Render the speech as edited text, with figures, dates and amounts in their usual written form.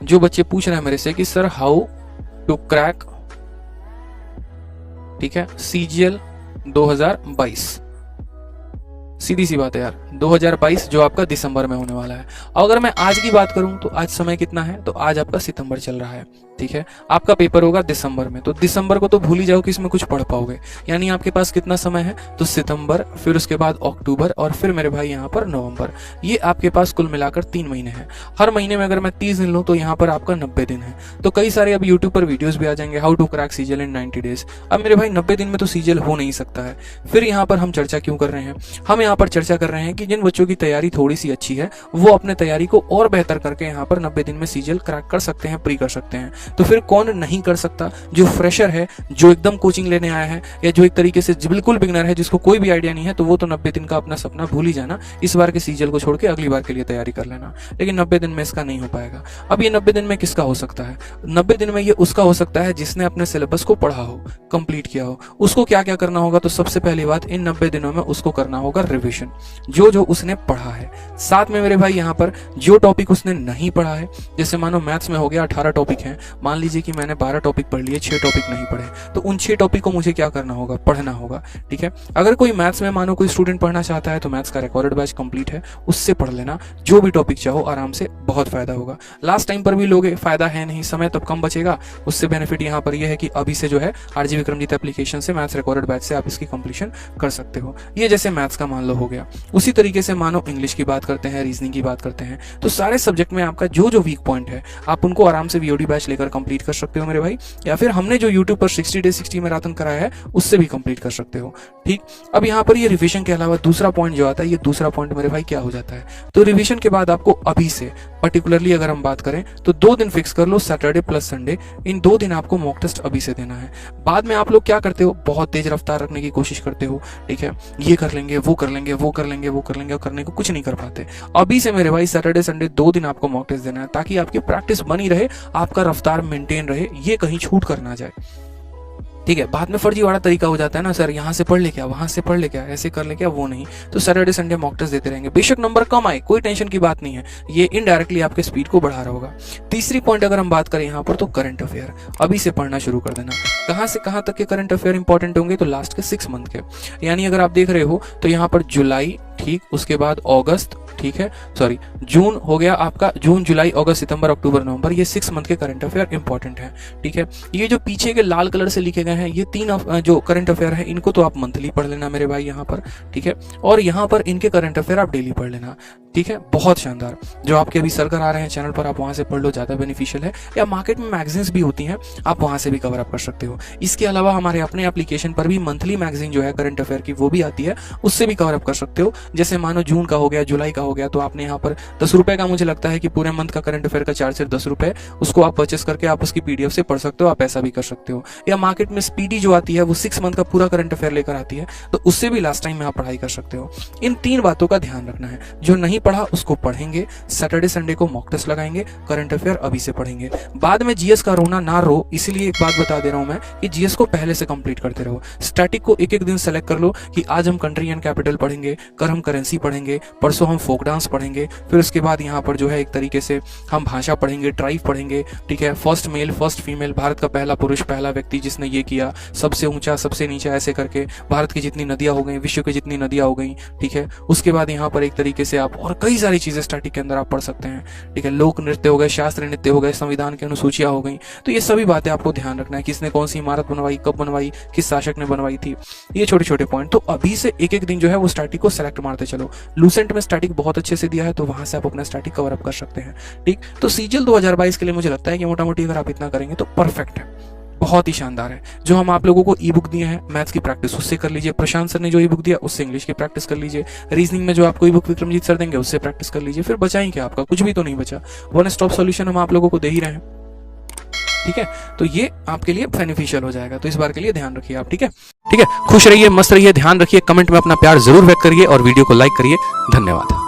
जो बच्चे पूछ रहे हैं मेरे से कि सर हाउ टू क्रैक, ठीक है, CGL 2022, सीधी सी बात है यार, 2022 जो आपका दिसंबर में होने वाला है। अगर मैं आज की बात करूं तो आज समय कितना है, तो आज आपका सितंबर चल रहा है, ठीक है। आपका पेपर होगा दिसंबर में, तो दिसंबर को तो भूल ही जाओ कि इसमें कुछ पढ़ पाओगे। यानी आपके पास कितना समय है, तो सितंबर, फिर उसके बाद अक्टूबर और फिर मेरे भाई यहाँ पर नवंबर। ये आपके पास कुल मिलाकर 3 महीने हैं। हर महीने में अगर मैं 30 दिन लूँ तो यहाँ पर आपका 90 दिन है। तो कई सारे अब यूट्यूब पर वीडियोस भी आ जाएंगे, how to crack CGL in 90 days. अब मेरे भाई 90 दिन में तो CGL हो नहीं सकता है। फिर यहाँ पर हम चर्चा क्यों कर रहे हैं, हम यहाँ पर चर्चा कर रहे हैं कि जिन बच्चों की तैयारी थोड़ी सी अच्छी है वो अपने तैयारी को और बेहतर करके यहाँ पर 90 दिन में CGL क्रैक कर सकते हैं, प्री कर सकते हैं। तो फिर कौन नहीं कर सकता, जो फ्रेशर है, जो एकदम कोचिंग लेने आया है, या जो एक तरीके से बिल्कुल बिगनर है, जिसको कोई भी आइडिया नहीं है, तो वो तो 90 दिन का अपना सपना भूल ही जाना। इस बार के CGL को छोड़ के अगली बार के लिए तैयारी कर लेना। लेकिन 90 दिन में इसका नहीं हो पाएगा। अब ये 90 दिन में किसका हो सकता है, 90 दिन में ये उसका हो सकता है जिसने अपने सिलेबस को पढ़ा हो, कंप्लीट किया हो। उसको क्या क्या करना होगा, तो सबसे पहली बात, इन 90 दिनों में उसको करना होगा रिविजन, जो जो उसने पढ़ा है। साथ में मेरे भाई यहाँ पर जो टॉपिक उसने नहीं पढ़ा है, जैसे मानो मैथ्स में हो गया 18 टॉपिक हैं, मान लीजिए कि मैंने 12 टॉपिक पढ़ लिए, 6 टॉपिक नहीं पढ़े, तो उन 6 टॉपिक को मुझे क्या करना होगा, पढ़ना होगा, ठीक है। अगर कोई मैथ्स में मानो कोई स्टूडेंट पढ़ना चाहता है तो मैथ्स का रिकॉर्डेड बैच कंप्लीट है, उससे पढ़ लेना, जो भी टॉपिक चाहो आराम से, बहुत फायदा होगा। लास्ट टाइम पर भी लोगे, फायदा है नहीं, समय तब कम बचेगा। उससे बेनिफिट यहाँ पर यह है कि अभी से जो है RG विक्रमजीत एप्लीकेशन से मैथ्स रिकॉर्डेड बैच से आप इसकी कंप्लीशन कर सकते हो। ये जैसे मैथ्स का मान लो हो गया। उसी तरीके से मानो इंग्लिश की बात करते हैं, रीजनिंग की बात करते हैं, तो सारे सब्जेक्ट में आपका जो जो वीक पॉइंट है आप उनको आराम से VOD बैच लेकर कंप्लीट कर सकते हो मेरे भाई, या फिर हमने जो YouTube पर 60 डे 60 मैराथन कराया है उससे भी कंप्लीट कर सकते हो, ठीक। अब यहाँ पर ये रिवीजन के अलावा दूसरा पॉइंट जो आता है, ये दूसरा पॉइंट मेरे भाई क्या हो जाता है, तो रिवीजन के बाद आपको अभी से पर्टिकुलरली अगर हम बात करें तो 2 दिन फिक्स कर लो, सैटरडे प्लस संडे, इन 2 दिन आपको मॉक टेस्ट अभी से देना है। बाद में आप लोग क्या करते हो, बहुत तेज रफ्तार रखने की कोशिश करते हो, ठीक है, ये कर लेंगे, वो कर लेंगे, वो कर लेंगे, वो कर लेंगे, और करने को कुछ नहीं कर पाते। अभी से मेरे भाई सैटरडे संडे 2 दिन आपको मॉक टेस्ट देना है, ताकि आपकी प्रैक्टिस बनी रहे, आपका रफ्तार मेंटेन रहे, ये कहीं छूट कर ना जाए, ठीक है। बाद में फर्जीवाड़ा तरीका हो जाता है ना, सर यहाँ से पढ़ ले क्या, वहां से पढ़ ले क्या, ऐसे कर ले क्या, वो नहीं। तो सैटरडे संडे मॉक टेस्ट देते रहेंगे, बेशक नंबर कम आए, कोई टेंशन की बात नहीं है, ये इनडायरेक्टली आपके स्पीड को बढ़ा रहा होगा। तीसरी पॉइंट अगर हम बात करें यहाँ पर, तो करंट अफेयर अभी से पढ़ना शुरू कर देना। कहाँ से कहाँ तक के करंट अफेयर इंपॉर्टेंट होंगे, तो लास्ट के 6 मंथ के, यानी अगर आप देख रहे हो तो यहाँ पर जुलाई, ठीक, उसके बाद अगस्त, ठीक है, सॉरी जून हो गया आपका, जून जुलाई अगस्त सितंबर अक्टूबर नवंबर, ये 6 मंथ के करंट अफेयर इंपॉर्टेंट है, ठीक है। ये जो पीछे के लाल कलर से लिखे गए हैं, ये 3 जो करंट अफेयर है, इनको तो आप मंथली पढ़ लेना मेरे भाई यहाँ पर, ठीक है। और यहाँ पर इनके करंट अफेयर आप डेली पढ़ लेना, ठीक है। बहुत शानदार, जो आपके अभी सर्कल आ रहे हैं चैनल पर, आप वहां से पढ़ लो, ज्यादा बेनिफिशियल है। या मार्केट में मैगजीन्स भी होती हैं, आप वहां से भी कवर अप कर सकते हो। इसके अलावा हमारे अपने एप्लीकेशन पर भी मंथली मैगजीन जो है करंट अफेयर की, वो भी आती है, उससे भी कवर अप कर सकते हो। जैसे मानो जून का हो गया, जुलाई का हो गया, तो आपने यहाँ पर 10 रुपए का, मुझे लगता है कि पूरे मंथ का करंट अफेयर का चार्ज सिर्फ 10 रुपए, उसको आप परचेस करके आप उसकी PDF से पढ़ सकते हो, आप ऐसा भी कर सकते हो। या मार्केट में स्पीडी जो आती है, वो 6 मंथ का पूरा करंट अफेयर लेकर आती है, तो उससे भी लास्ट टाइम में आप पढ़ाई कर सकते हो। इन 3 बातों का ध्यान रखना है, जो नहीं पढ़ा उसको पढ़ेंगे, सैटरडे संडे को मॉक टेस्ट लगाएंगे, करंट अफेयर अभी से पढ़ेंगे। बाद में GS का रोना ना रो, इसलिए एक बात बता दे रहा हूं मैं कि GS को पहले से कंप्लीट करते रहो। स्टैटिक को एक एक दिन सेलेक्ट कर लो कि आज हम कंट्री एंड कैपिटल पढ़ेंगे, कल हम करेंसी पढ़ेंगे, परसों हम फोक डांस पढ़ेंगे, फिर उसके बाद यहाँ पर जो है एक तरीके से हम भाषा पढ़ेंगे, ट्राइब पढ़ेंगे, ठीक है, first male first female, Bharat का पहला पुरुष, पहला व्यक्ति जिसने ये किया, सबसे ऊंचा सबसे नीचा, ऐसे करके भारत की जितनी नदियां हो गई, विश्व की जितनी नदियां हो गई, ठीक है। उसके बाद यहाँ पर एक तरीके से आप और कई सारी चीजें स्टैटिक के अंदर आप पढ़ सकते हैं, ठीक है। लोक नृत्य हो गए, शास्त्रीय नृत्य हो गए, संविधान की अनुसूचियां हो गई, तो ये सभी बातें आपको ध्यान रखना है, किसने कौन सी इमारत बनवाई, कब बनवाई, किस शासक ने बनवाई थी, ये छोटे छोटे पॉइंट। तो अभी से एक एक दिन जो है वो स्टैटिक को सेलेक्ट मारते चलो। लूसेंट में स्टैटिक बहुत अच्छे से दिया है, तो वहां से आप अपना स्टैटिक कवर अप कर सकते हैं, ठीक। तो CGL 2022 के लिए मुझे लगता है कि मोटा मोटी अगर आप इतना करेंगे तो परफेक्ट है, बहुत ही शानदार है। जो हम आप लोगों को ई बुक दिए हैं, मैथ्स की प्रैक्टिस उससे कर लीजिए, प्रशांत सर ने जो ई बुक दिया उससे इंग्लिश की प्रैक्टिस कर लीजिए, रीजनिंग में जो आपको ई बुक विक्रमजीत सर देंगे उससे प्रैक्टिस कर लीजिए, फिर बचा ही क्या आपका, कुछ भी तो नहीं बचा। वन स्टॉप सॉल्यूशन हम आप लोगों को दे ही रहे हैं, ठीक है। तो ये आपके लिए बेनिफिशियल हो जाएगा, तो इस बार के लिए ध्यान रखिए आप, ठीक है। ठीक है, खुश रहिए, मस्त रहिए, ध्यान रखिए, कमेंट में अपना प्यार जरूर व्यक्त करिए और वीडियो को लाइक करिए। धन्यवाद।